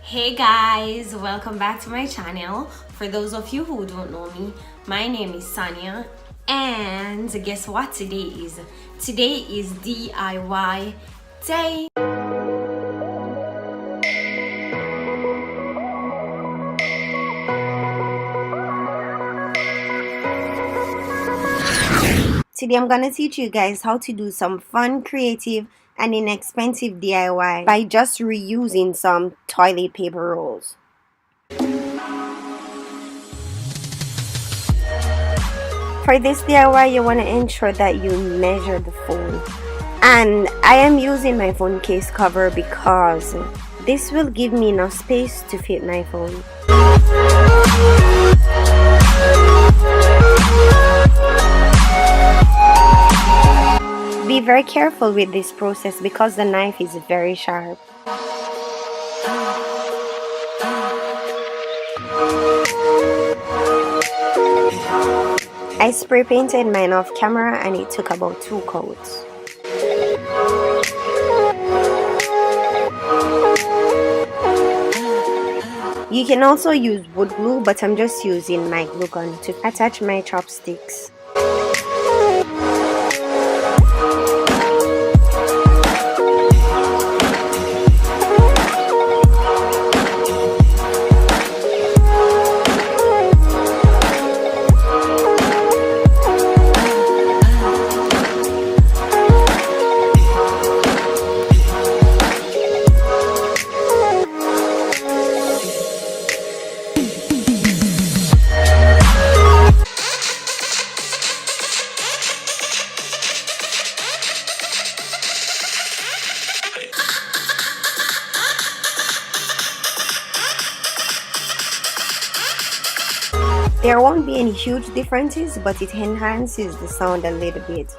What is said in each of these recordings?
Hey guys, welcome back to my channel. For those of you who don't know me, my name is Sonia, and guess what today is? Today is DIY day. Today I'm gonna teach you guys how to do some fun, creative, and inexpensive DIY by just reusing some toilet paper rolls. For this DIY, you want to ensure that you measure the phone. And I am using my phone case cover because this will give me enough space to fit my phone. Be very careful with this process because the knife is very sharp. I spray painted mine off camera and it took about 2 coats. You can also use wood glue, but I'm just using my glue gun to attach my chopsticks. There won't be any huge differences, but it enhances the sound a little bit.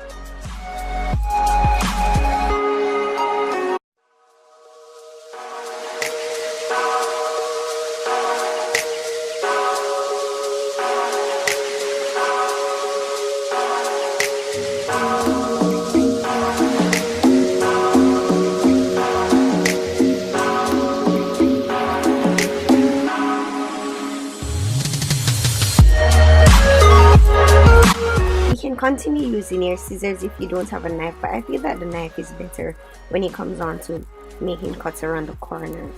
You can continue using your scissors if you don't have a knife, but I feel that the knife is better when it comes on to making cuts around the corner.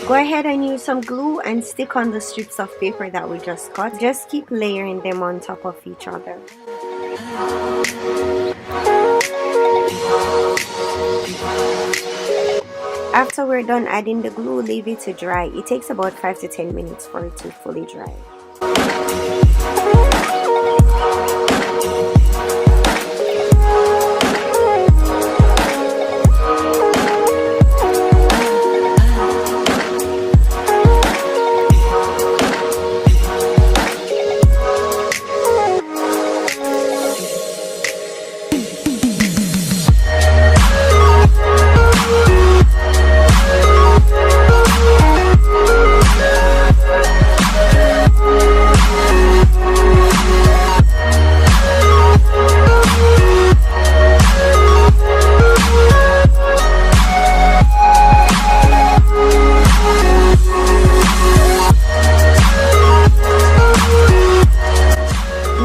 Go ahead and use some glue and stick on the strips of paper that we just cut. Just keep layering them on top of each other. After we're done adding the glue, leave it to dry. It takes about 5 to 10 minutes for it to fully dry.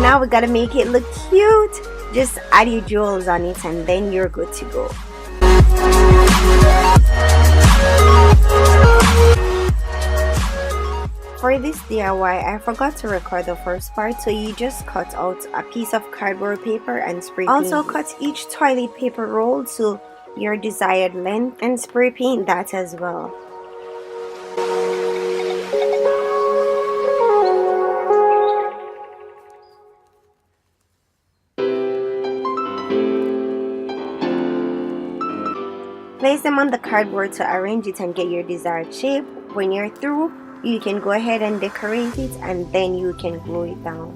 Now we gotta make it look cute. Just add your jewels on it and then you're good to go. For this DIY, I forgot to record the first part, so you just cut out a piece of cardboard paper and spray paint. Also cut each toilet paper roll to your desired length and spray paint that as well. Place them on the cardboard to arrange it and get your desired shape. When you're through, you can go ahead and decorate it and then you can glue it down.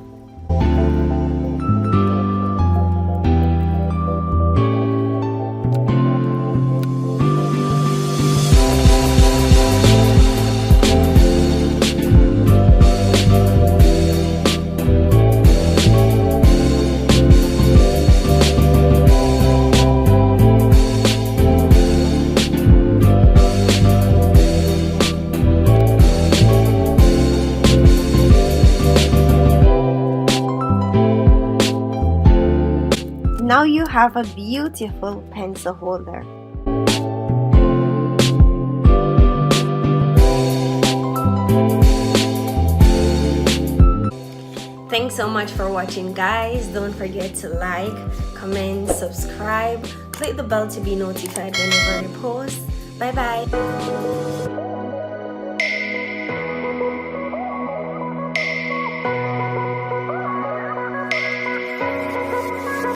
Now you have a beautiful pencil holder. Thanks so much for watching, guys. Don't forget to like, comment, subscribe, click the bell to be notified whenever I post. Bye bye.